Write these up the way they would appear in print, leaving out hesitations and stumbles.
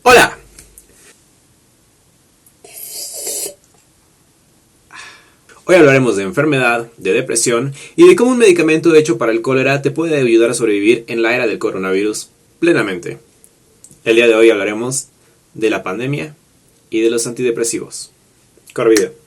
Hola. Hoy hablaremos de enfermedad, de depresión y de cómo un medicamento hecho para el cólera te puede ayudar a sobrevivir en la era del coronavirus plenamente. El día de hoy hablaremos de la pandemia y de los antidepresivos. Corre video.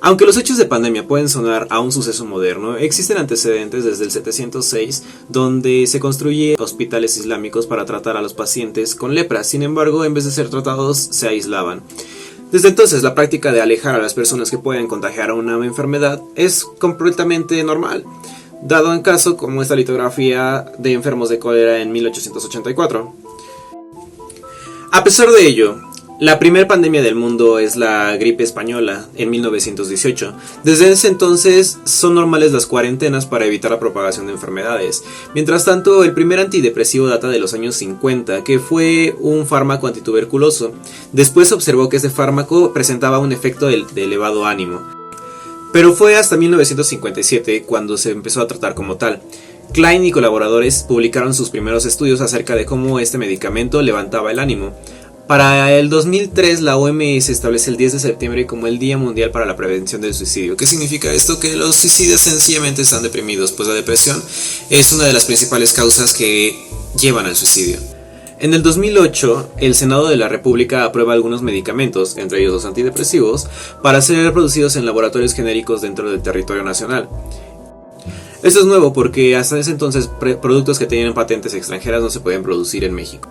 Aunque los hechos de pandemia pueden sonar a un suceso moderno, existen antecedentes desde el 706 donde se construyen hospitales islámicos para tratar a los pacientes con lepra. Sin embargo, en vez de ser tratados, se aislaban. Desde entonces, la práctica de alejar a las personas que pueden contagiar a una enfermedad es completamente normal, dado en caso como esta litografía de enfermos de cólera en 1884. A pesar de ello, la primera pandemia del mundo es la gripe española en 1918. Desde ese entonces son normales las cuarentenas para evitar la propagación de enfermedades. Mientras tanto, el primer antidepresivo data de los años 50, que fue un fármaco antituberculoso. Después se observó que este fármaco presentaba un efecto de elevado ánimo. Pero fue hasta 1957 cuando se empezó a tratar como tal. Klein y colaboradores publicaron sus primeros estudios acerca de cómo este medicamento levantaba el ánimo. Para el 2003 la OMS establece el 10 de septiembre como el Día Mundial para la Prevención del Suicidio. ¿Qué significa esto? Que los suicidas sencillamente están deprimidos, pues la depresión es una de las principales causas que llevan al suicidio. En el 2008, el Senado de la República aprueba algunos medicamentos, entre ellos los antidepresivos, para ser producidos en laboratorios genéricos dentro del territorio nacional. Esto es nuevo porque hasta ese entonces productos que tenían patentes extranjeras no se podían producir en México.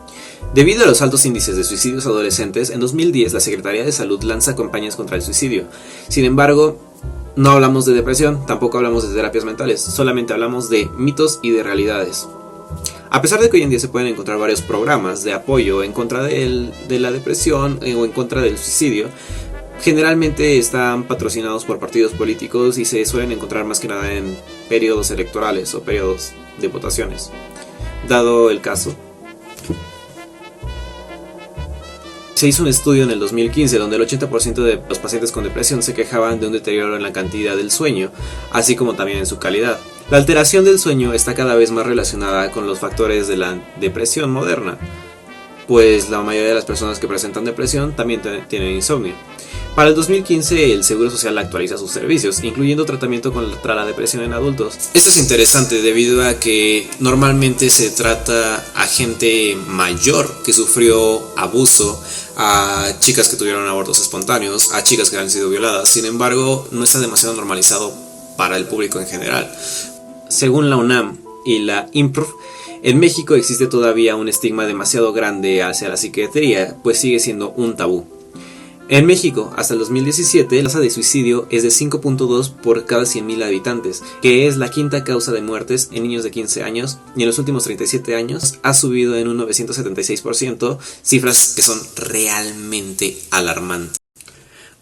Debido a los altos índices de suicidios adolescentes, en 2010 la Secretaría de Salud lanza campañas contra el suicidio. Sin embargo, no hablamos de depresión, tampoco hablamos de terapias mentales, solamente hablamos de mitos y de realidades. A pesar de que hoy en día se pueden encontrar varios programas de apoyo en contra de la depresión o en contra del suicidio, generalmente están patrocinados por partidos políticos y se suelen encontrar más que nada en periodos electorales o periodos de votaciones. Dado el caso, se hizo un estudio en el 2015 donde el 80% de los pacientes con depresión se quejaban de un deterioro en la cantidad del sueño, así como también en su calidad. La alteración del sueño está cada vez más relacionada con los factores de la depresión moderna, pues la mayoría de las personas que presentan depresión también tienen insomnio. Para el 2015 el Seguro Social actualiza sus servicios, incluyendo tratamiento contra la depresión en adultos. Esto es interesante debido a que normalmente se trata a gente mayor que sufrió abuso, a chicas que tuvieron abortos espontáneos, a chicas que han sido violadas. Sin embargo, no está demasiado normalizado para el público en general. Según la UNAM y la INPROF, en México existe todavía un estigma demasiado grande hacia la psiquiatría, pues sigue siendo un tabú. En México, hasta el 2017, la tasa de suicidio es de 5.2 por cada 100.000 habitantes, que es la quinta causa de muertes en niños de 15 años, y en los últimos 37 años ha subido en un 976%, cifras que son realmente alarmantes.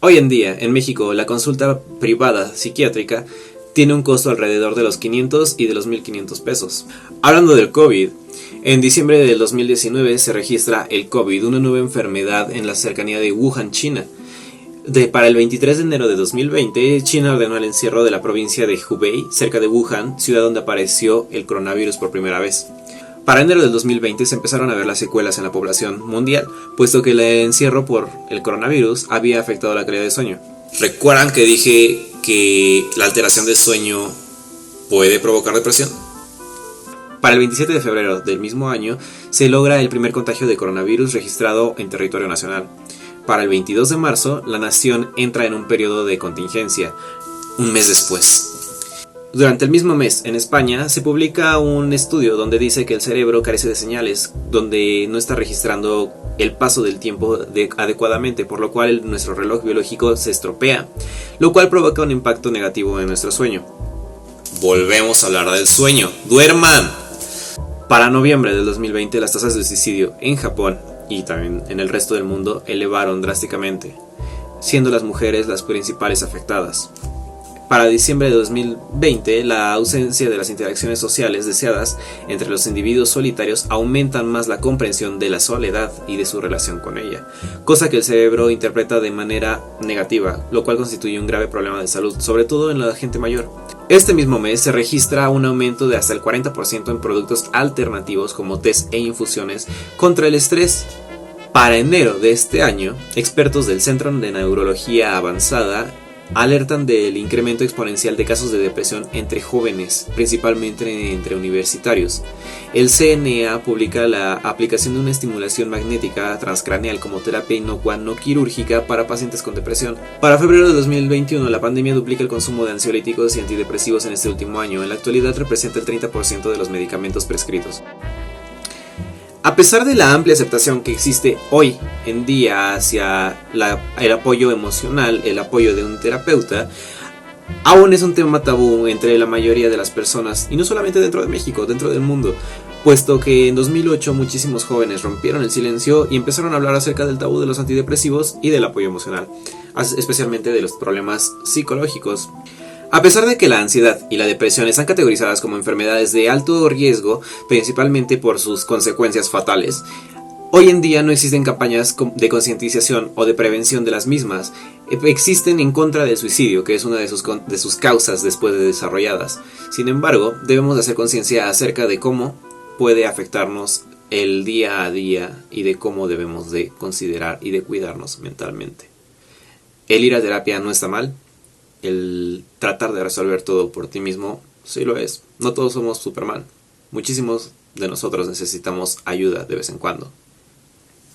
Hoy en día, en México, la consulta privada psiquiátrica tiene un costo alrededor de los 500 y de los 1.500 pesos. Hablando del COVID, en diciembre del 2019 se registra el COVID, una nueva enfermedad en la cercanía de Wuhan, China. Para el 23 de enero de 2020, China ordenó el encierro de la provincia de Hubei, cerca de Wuhan, ciudad donde apareció el coronavirus por primera vez. Para enero del 2020 se empezaron a ver las secuelas en la población mundial, puesto que el encierro por el coronavirus había afectado la calidad de sueño. ¿Recuerdan que dije que la alteración del sueño puede provocar depresión? Para el 27 de febrero del mismo año se logra el primer contagio de coronavirus registrado en territorio nacional. Para el 22 de marzo la nación entra en un periodo de contingencia, un mes después. Durante el mismo mes, en España, se publica un estudio donde dice que el cerebro carece de señales, donde no está registrando el paso del tiempo adecuadamente, por lo cual nuestro reloj biológico se estropea, lo cual provoca un impacto negativo en nuestro sueño. Volvemos a hablar del sueño. ¡Duerman! Para noviembre del 2020 las tasas de suicidio en Japón y también en el resto del mundo elevaron drásticamente, siendo las mujeres las principales afectadas. Para diciembre de 2020 la ausencia de las interacciones sociales deseadas entre los individuos solitarios aumentan más la comprensión de la soledad y de su relación con ella, cosa que el cerebro interpreta de manera negativa, lo cual constituye un grave problema de salud, sobre todo en la gente mayor. Este mismo mes se registra un aumento de hasta el 40% en productos alternativos como test e infusiones contra el estrés. Para enero de este año, expertos del Centro de Neurología Avanzada alertan del incremento exponencial de casos de depresión entre jóvenes, principalmente entre universitarios. El CNA publica la aplicación de una estimulación magnética transcraneal como terapia inocua no quirúrgica para pacientes con depresión. Para febrero de 2021, la pandemia duplica el consumo de ansiolíticos y antidepresivos en este último año. En la actualidad representa el 30% de los medicamentos prescritos. A pesar de la amplia aceptación que existe hoy en día hacia el apoyo emocional, el apoyo de un terapeuta, aún es un tema tabú entre la mayoría de las personas, y no solamente dentro de México, dentro del mundo, puesto que en 2008 muchísimos jóvenes rompieron el silencio y empezaron a hablar acerca del tabú de los antidepresivos y del apoyo emocional, especialmente de los problemas psicológicos. A pesar de que la ansiedad y la depresión están categorizadas como enfermedades de alto riesgo, principalmente por sus consecuencias fatales, hoy en día no existen campañas de concientización o de prevención de las mismas. Existen en contra del suicidio, que es una de sus causas después de desarrolladas. Sin embargo, debemos hacer conciencia acerca de cómo puede afectarnos el día a día y de cómo debemos de considerar y de cuidarnos mentalmente. El ir a terapia no está mal. El tratar de resolver todo por ti mismo, sí lo es. No todos somos Superman. Muchísimos de nosotros necesitamos ayuda de vez en cuando.